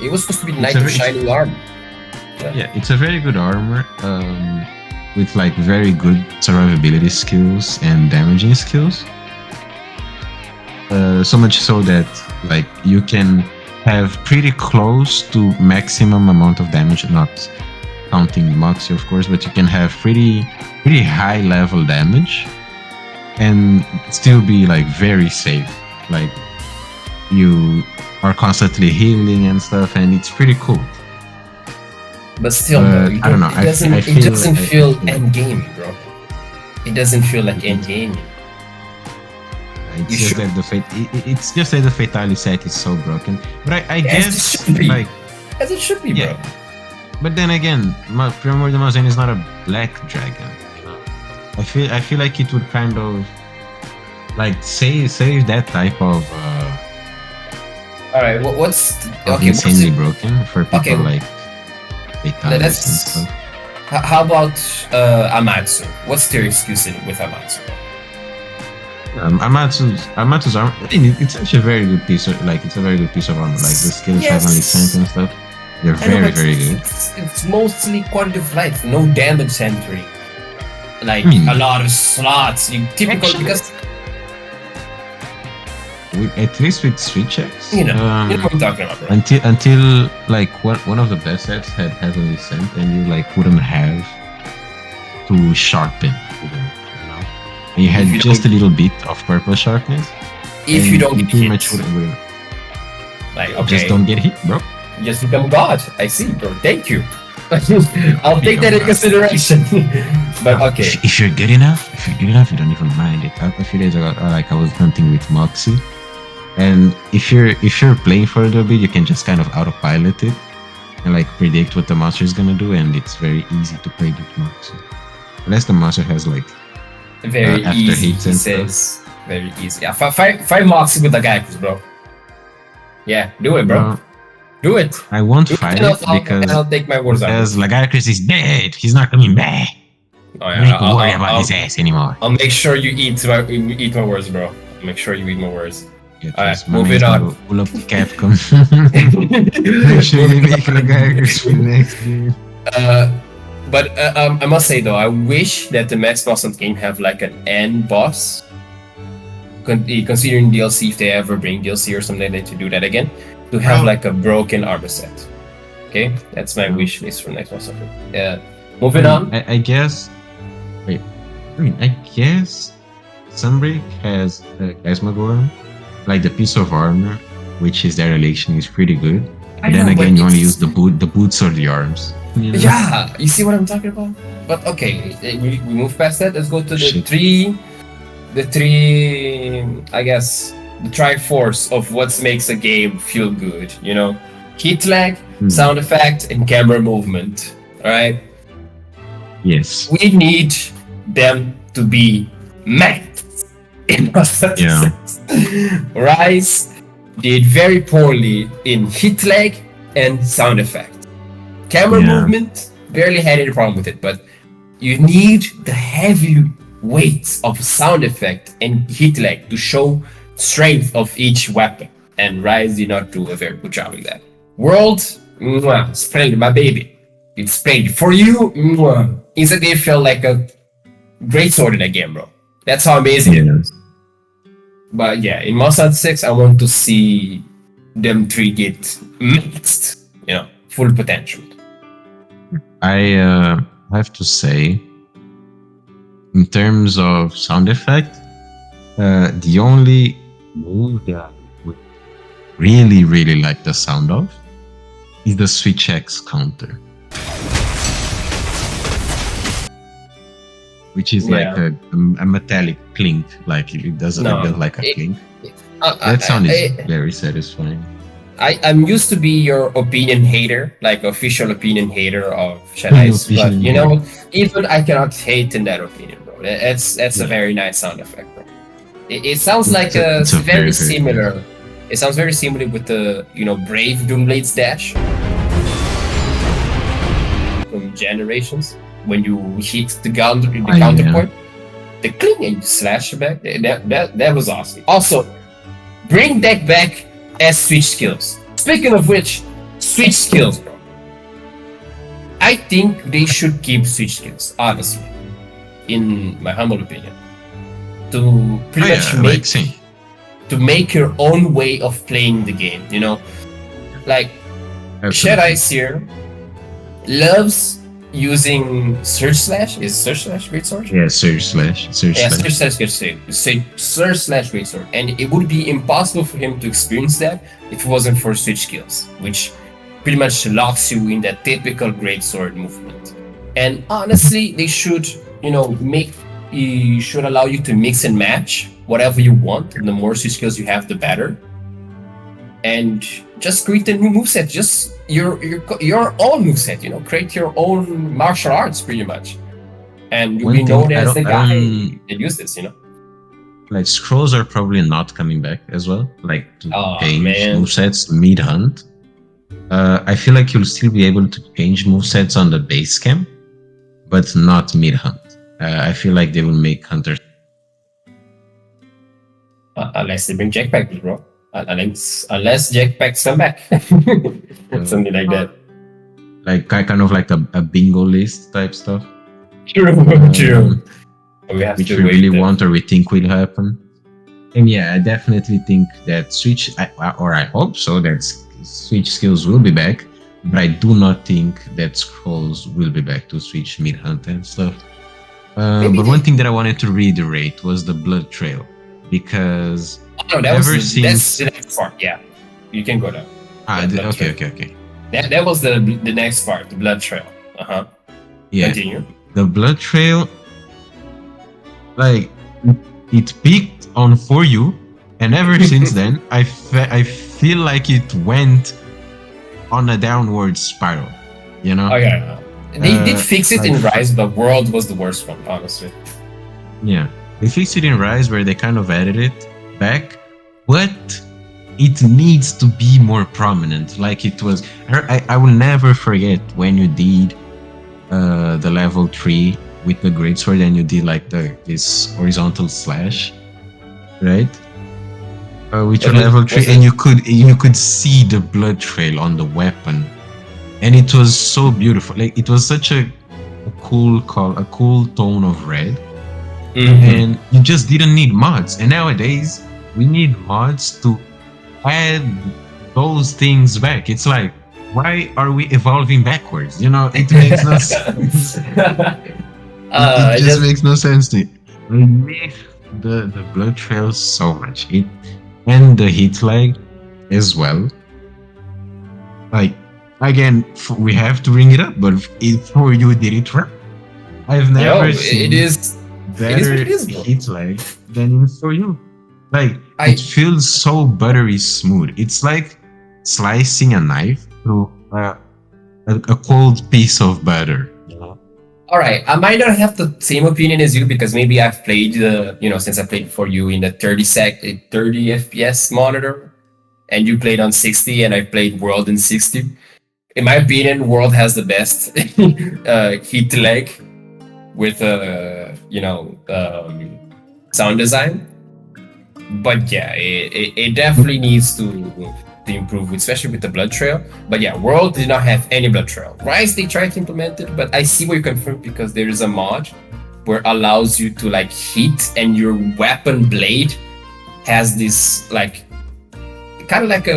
It was supposed to be the Knight of Shining Armor. Yeah, it's a very good armor. With very good survivability skills and damaging skills. So much so that you can have pretty close to maximum amount of damage, not counting Moxie of course, but you can have pretty high level damage and still be very safe. are constantly healing and stuff, and it's pretty cool. But still, bro, I don't know. it doesn't I feel, feel I feel endgame, bro. It doesn't feel like endgame. it's just that it's just that the fatality set is so broken. But I guess like as it should be, yeah. bro. But then again, Primordial Mausoleum is not a black dragon. You know? I feel like it would kind of like save that type of All right, what's insanely broken for people like fatalities and Let's. stuff. How about Amatsu? What's their excuse with Amatsu? Amatsu's armor. I mean, it's actually a very good piece of it's a very good piece of armor. Like the skills Yes. heavenly sent and stuff. They're very good. It's mostly quality of life, no damage centering. Like a lot of slots. Typical Actually, because at least with street checks. you know what I'm talking about, bro. Until like one of the best sets had heavenly sent, and you like wouldn't have to sharpen. You know, and you had just a little bit of purple sharpness. If you don't get pretty hit, much wouldn't. like okay, Just don't get hit, bro. just become God. I see, bro. Thank you. I'll take that in consideration. But okay, If you're good enough, you don't even mind it. A few days ago, I was hunting with Moxie, and if you're playing for a little bit, you can just kind of autopilot it and like predict what the monster is gonna do, and it's very easy to play with Moxie. Unless the monster has like very after easy. hits He and says very easy. Yeah, fight Moxie with the Gaikus, bro. Yeah, do it, bro. Do it. I won't Do fight and it because I'll take my words out. Lagarcus is dead. He's not coming back. Oh, I don't need to worry about his ass anymore. I'll make sure you eat my words, bro. I'll make sure you eat my words. Yeah, Alright, my moving man's on. gonna pull up the Capcom. Make sure we make Lagarcus for next game. But I must say though, I wish that the Max Boss game have like an end boss. Considering DLC, if they ever bring DLC or something, they to do that again, to have like a broken armor set. Okay, that's my wish list for next boss. Yeah, moving on. I guess. Wait, I guess Sunbreak has Esmagorn, like the piece of armor, which is their relation is pretty good. But then again, you only use the boots or the arms. You know? Yeah, you see what I'm talking about? But okay, we move past that. Let's go to the three, I guess, the triforce of what makes a game feel good. You know, Hitlag, sound effect, and camera movement. All right. Yes. We need them to be maxed in Yeah. Rise did very poorly in Hitlag and sound effect. Camera movement, barely had any problem with it, but you need the heavy weight of sound effect and Hitlag to show strength of each weapon. And Rise did not do a very good job in that. World, splendid, my baby. It's splendid. For you, instantly it felt like a great sword in that game, bro. That's how amazing it is. But yeah, in Monster Hunter 6, I want to see them three get mixed, you know, full potential. I have to say, in terms of sound effect, the only move that I would really like the sound of is the Switch X counter, which is like a metallic clink, like it does like a clink. That sound is very satisfying. I'm used to be your opinion hater, like official opinion hater of Shadice, but you know, even I cannot hate in that opinion, bro. That's a very nice sound effect, bro. It sounds like it's very similar. It sounds very similar with the Brave Doomblade's dash from Generations. When you hit the counterpoint, the cling and you slash back. That was awesome. Also, bring that back as switch skills. Speaking of which, switch skills, bro. I think they should keep switch skills, honestly, in my humble opinion, to pretty much make your own way of playing the game. You know, like Shadice here loves using Surge Slash. Is Surge Slash Great Sword? Yeah, Surge Slash. Surge Slash gets say Surge Slash Great Sword, and it would be impossible for him to experience that if it wasn't for switch skills, which pretty much locks you in that typical greatsword movement. And honestly, they should, should allow you to mix and match whatever you want. And the more switch skills you have, the better. And just create a new moveset, just your own moveset, create your own martial arts pretty much. And you'll be known as the guy that use this, Like scrolls are probably not coming back as well, like to change man. movesets mid-hunt. I feel like you'll still be able to change movesets on the base camp, but not mid-hunt. I feel like they will make hunters. Unless they bring jetpacks, bro. Unless jetpacks come back. Something like that. Like kind of like a bingo list type stuff. True. Which we really want or we think will happen. And yeah, I definitely think that Switch, or I hope so, that Switch skills will be back, but I do not think that scrolls will be back to Switch mid-hunt and stuff. But one thing that I wanted to reiterate was the blood trail, because that's the next part. Yeah, you can go there. Okay. That was the next part, the blood trail. Yeah. Continue. The blood trail, like, it peaked on For You, and ever since then, I feel like it went on a downward spiral, Oh yeah. They did fix it in Rise, but World was the worst one, honestly. Yeah. They fixed it in Rise where they kind of added it back, but it needs to be more prominent. Like it was, I will never forget when you did the level 3 with the greatsword and you did like this horizontal slash, right? With your level 3, and you could see the blood trail on the weapon, and it was so beautiful. Like it was such a cool tone of red. And you just didn't need mods. And nowadays we need mods to add those things back. It's like, why are we evolving backwards? It makes no sense. It just makes no sense to me. I miss the blood trail so much. And the Hitlag as well. Like, again, we have to bring it up, but For You did it right. I've never seen better Hitlag than in For You. Like, it feels so buttery smooth. It's like slicing a knife through a cold piece of butter. All right, I might not have the same opinion as you because maybe I've played since I played For You in the 30 FPS monitor, and you played on 60, and I played World in 60. In my opinion, World has the best heat lag with sound design. But yeah, it definitely needs to improve, especially with the blood trail. But yeah, World did not have any blood trail. Rise, they tried to implement it, but I see where you come from because there is a mod where it allows you to like hit, and your weapon blade has this like kind of like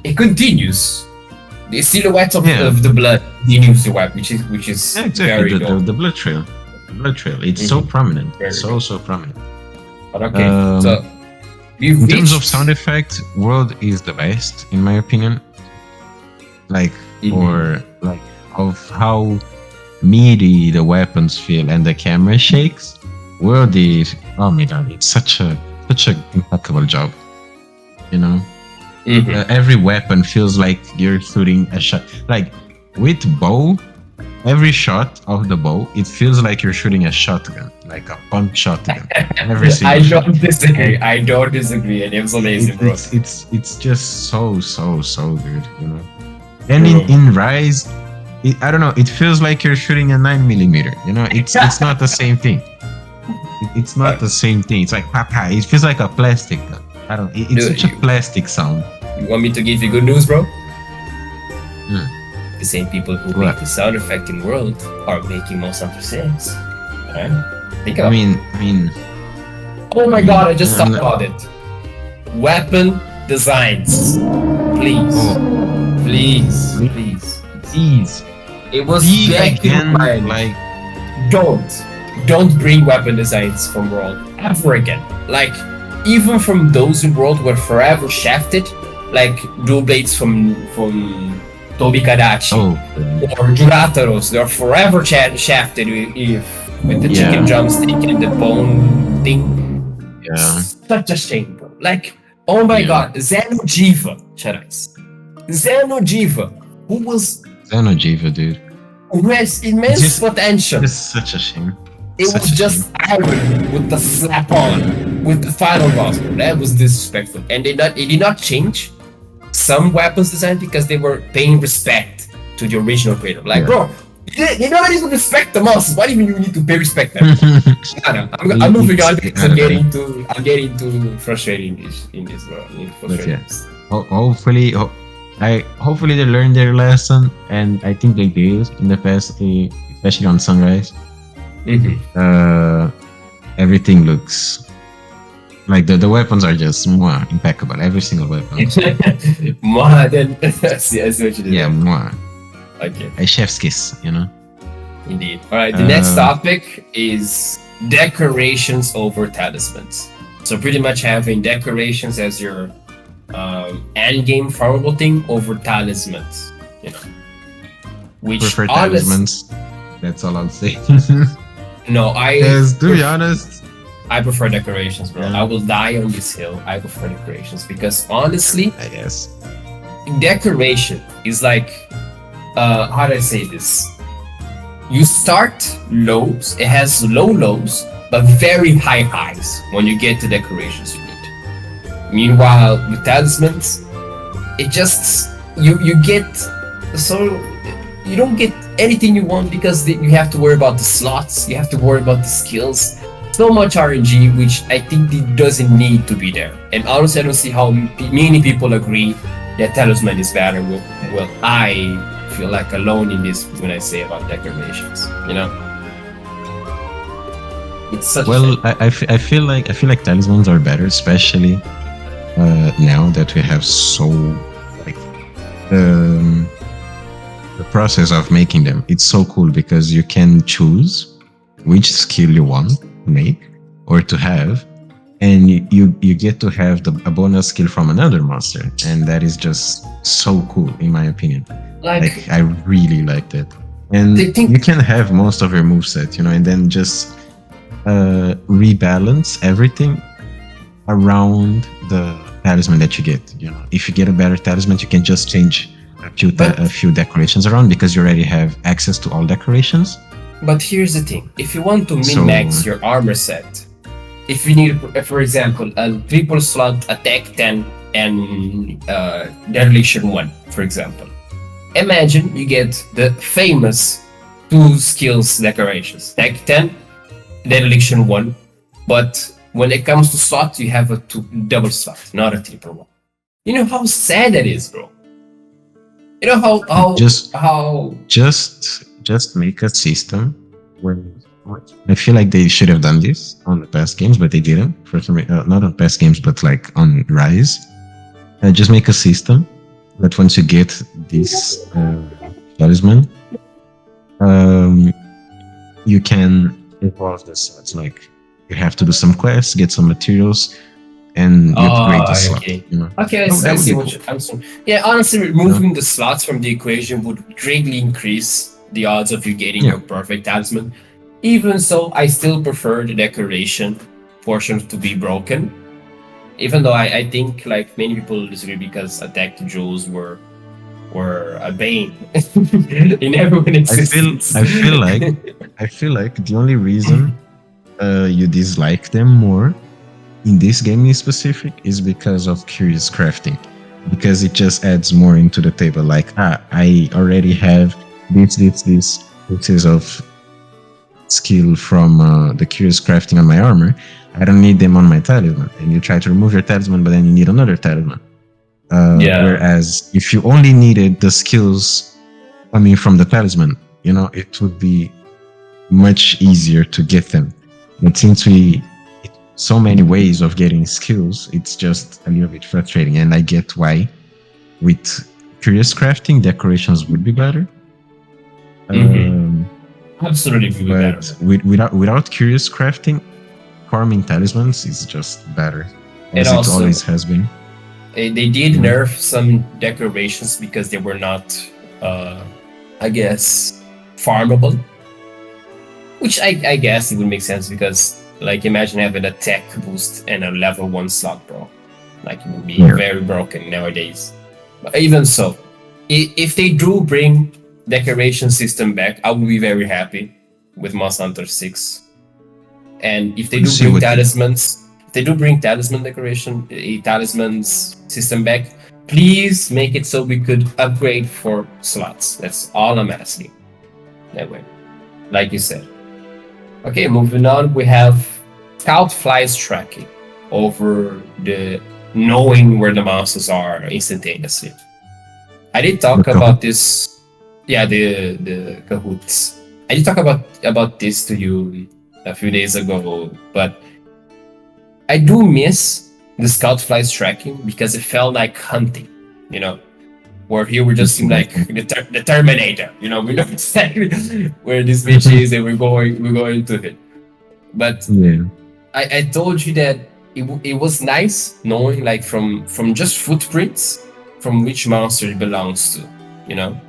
it continues. The silhouette of the blood continues the weapon, which is exactly the blood trail. It's so prominent. So prominent. But okay, so in terms of sound effect, World is the best in my opinion. Like or like of how meaty the weapons feel and the camera shakes. World is, oh my god, it's such a impeccable job. Every weapon feels like you're shooting a shot. Like with bow, every shot of the bow, it feels like you're shooting a shotgun, like a pump shotgun. I don't disagree. And it was amazing, bro. It's just so good, And in Rise, I don't know. It feels like you're shooting a 9mm. It's not the same thing. It's not the same thing. It's like papa. It feels like a plastic gun. I don't. It's such a plastic sound. You want me to give you good news, bro? The same people who make the sound effect in World are making Monster Hunter 6. Alright? Think about it. I mean. Oh my god, I just thought about it. Weapon designs. Please. It was back in my like. Don't bring weapon designs from World ever again. Like, even from those in world were forever shafted, like dual blades from Tobi Kadachi or Jurataros, they are forever shafted with the chicken drumstick and the bone thing. Yeah. Such a shame, bro. Like, oh my god, Xenojiva, Shadice. Xenojiva, Xenojiva, dude. Who has immense potential. It's such a shame. It was just iron with the slap on with the final boss. That was disrespectful, and it did not change some weapons design because they were paying respect to the original creator. Like, bro, you don't need to respect the monsters. Why even you need to pay respect them? I'm moving on because I'm getting too frustrated in this, bro. Hopefully they learned their lesson, and I think they did in the past, especially on Sunrise. Everything looks like the weapons are just impeccable. Every single weapon. Then I see what you did. Yeah, Okay. A chef's kiss, you know. Indeed. All right. The next topic is decorations over talismans. So pretty much having decorations as your endgame farmable thing over talismans. You know, which prefer talismans. That's all I'll say. No, to be honest, I prefer decorations, bro. I will die on this hill. I prefer decorations because honestly, I guess decoration is like, how do I say this? You start lows. It has low lows, but very high highs when you get the decorations you need. Meanwhile, with talismans, it just you get you don't get anything you want because you have to worry about the slots, you have to worry about the skills. So much RNG, which I think it doesn't need to be there. And honestly, I don't see how many people agree that Talisman is better. Well, I feel like alone in this when I say about decorations. You know, it's such. Well, I feel like Talismans are better, especially now that we have so like the process of making them. It's so cool because you can choose which skill you want to make or to have, and you get to have a bonus skill from another monster, and that is just so cool in my opinion. Like I really like that. And you can have most of your moveset, you know, and then just rebalance everything around the talisman that you get. You know, if you get a better talisman, you can just change a few decorations around because you already have access to all decorations. But here's the thing: if you want to min-max your armor set, if you need, for example, a triple slot attack 10 and dereliction 1, for example, imagine you get the famous 2 skills decorations, attack 10, dereliction 1, but when it comes to slots, you have a double slot, not a triple one. You know how sad that is, bro. You know how just make a system where I feel like they should have done this on the past games, but they didn't. For some not on past games, but like on Rise. Just make a system that once you get this talisman, you can evolve the slots. Like you have to do some quests, get some materials, and you upgrade the slot. Okay. You know? Okay, I see what I'm saying. Yeah, honestly, removing the slots from the equation would greatly increase the odds of you getting your perfect talisman. Even so, I still prefer the decoration portion to be broken. Even though I think like many people disagree because attack jewels were a bane in everyone's existence. I feel like the only reason you dislike them more in this game in specific is because of curious crafting, because it just adds more into the table. Like I already have this is of skill from the curious crafting on my armor. I don't need them on my talisman. And you try to remove your talisman, but then you need another talisman. Whereas if you only needed the skills coming from the talisman, you know, it would be much easier to get them. But since so many ways of getting skills, it's just a little bit frustrating. And I get why with curious crafting, decorations would be better. Absolutely be better. Without curious crafting, farming talismans is just better. And as it also, always has been. they did Mhm. nerf some decorations because they were not, uh, I guess, farmable. Which I guess it would make sense because, like, imagine having a tech boost and a level 1 slot, bro. Like, it would be Yeah. very broken nowadays. But even so, if they do bring decoration system back, I will be very happy with Monster Hunter 6. And if they We'll do see bring what they. talismans, if they do bring talisman decoration, a talismans system back, please make it so we could upgrade for slots. That's all I'm asking. That way, like you said. Okay, moving on, we have Scout Flies tracking over the knowing where the monsters are instantaneously. I did The talk Kahoot? about this. Yeah, the cahoots. I did talk about this to you a few days ago, but I do miss the Scout Flies tracking because it felt like hunting. You know, where here we just It's seem like like the Terminator. You know, we know exactly where this bitch is, and we're going to hit. But yeah, I told you that it was nice knowing like from just footprints from which monster it belongs to. You know,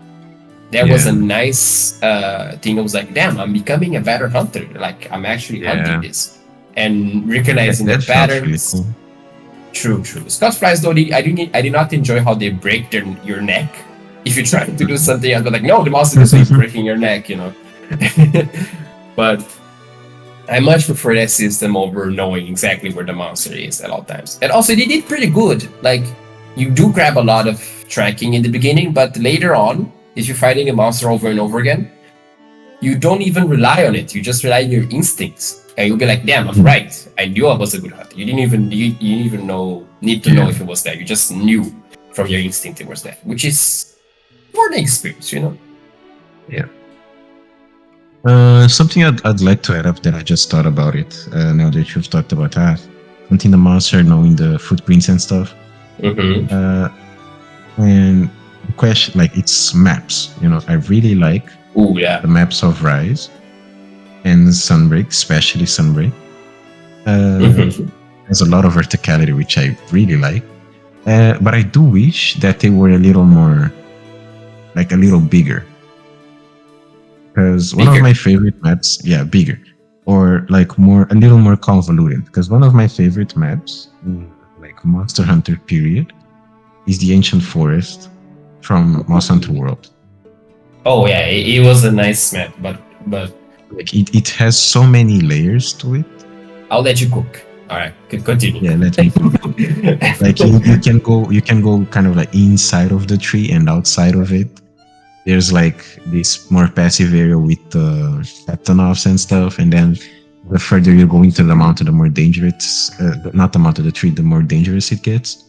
that was a yeah, nice thing. I was like, damn, I'm becoming a better hunter. Like I'm actually hunting yeah. this and That, recognizing the that felt really patterns. cool. True, true. Scout flies though, I did not enjoy how they break your neck. If you're trying to do something else, but like, no, the monster is breaking your neck, you know. But I much prefer that system over knowing exactly where the monster is at all times. And also, they did pretty good. Like, you do grab a lot of tracking in the beginning, but later on, if you're fighting a monster over and over again, you don't even rely on it. You just rely on your instincts. And you'll be like, damn, I'm right. I knew I was a good hunter. You didn't even need to know Yeah, if it was there. You just knew from your instinct it was there, which is more the experience, you know? yeah. Something I'd like to add up that I just thought about it now that you've talked about that. Hunting the monster, knowing the footprints and stuff. Mm-hmm. And the question, like, it's maps. You know, I really like Oh, yeah. the maps of Rise and Sunbreak, especially Sunbreak. Mm-hmm. There's a lot of verticality, which I really like. But I do wish that they were a little more, like a little bigger. Because one of Bigger. my favorite maps, yeah, bigger, or like more, a little more convoluted. Because one of my favorite maps, like Monster Hunter period, is the Ancient Forest from Monster Hunter World. Oh, yeah, it was a nice map, but Like it has so many layers to it. I'll let you cook. All right, continue. Yeah, let me go. Like you can go kind of like inside of the tree and outside of it. There's like this more passive area with the Septonovs and stuff, and then the further you go into the mountain, the more dangerous. Not the mountain, the tree, the more dangerous it gets.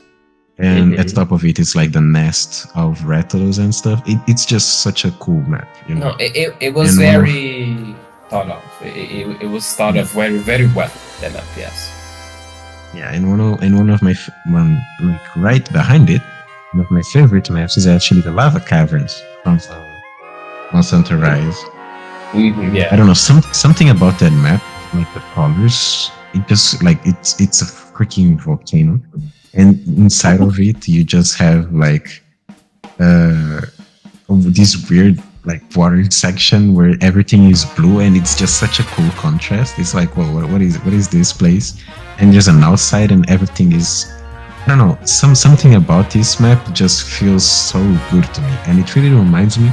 And at the top of it is like the nest of Rathalos and stuff. It's just such a cool map, you know. No, it was And one of very thought of. It was thought of very very well. That map, yes. yeah, and one of my one like right behind it, one of my favorite maps is actually the lava caverns from monsterhunterrise. Mm-hmm, I yeah. don't know, something about that map, like the colors. It just like it's a freaking volcano, and inside of it you just have like this weird like water section where everything is blue, and it's just such a cool contrast. It's like, well, what is this place? And there's an outside, and everything is, I don't know, something about this map just feels so good to me, and it really reminds me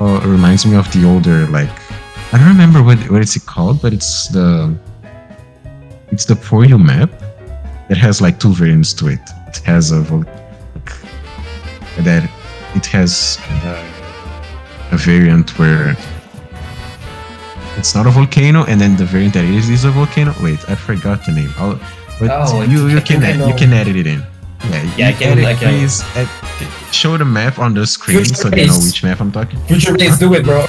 of the older, like, I don't remember what it's called, but it's the For You map that has like two variants to it. It has a variant where it's not a volcano, and then the variant that is a volcano. Wait, I forgot the name. You can edit it in. Yeah, I can. Please show the map on the screen so they know which map I'm talking. Future base, do it, bro.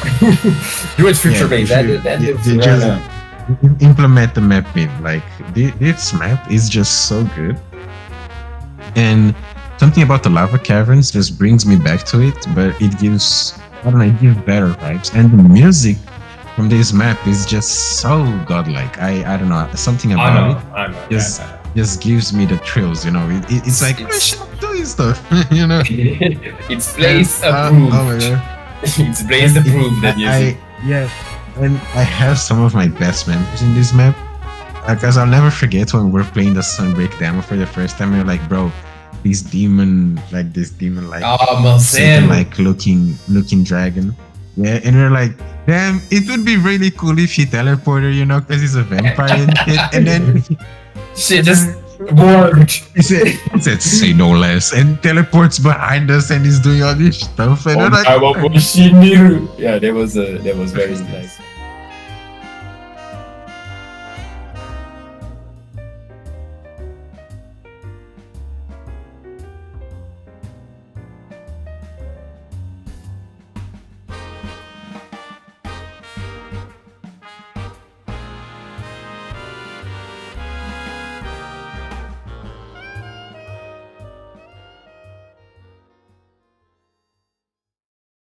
Do it, future base. Just implement the map in. Like this map is just so good, and something about the lava caverns just brings me back to it. But it gives, I don't know, it gives better vibes, and the music from this map is just so godlike. I don't know, something about it. I know. Just just gives me the thrills, you know. It's like It's doing stuff, you know. it's Blaze Oh my approved. god. It's Blaze approved that music. Yeah, and I have some of my best memories in this map because I'll never forget when we're playing the Sunbreak demo for the first time. You're like, bro, this demon, like Oh, Satan, Marcel. like looking dragon. Yeah, and we're like, damn, it would be really cool if he teleported, you know, because he's a vampire and shit. And then Shit, just bored. he said, say no less, and teleports behind us and he's doing all this stuff. And Oh, we're like, I want Moshiniru. Yeah, that was very nice.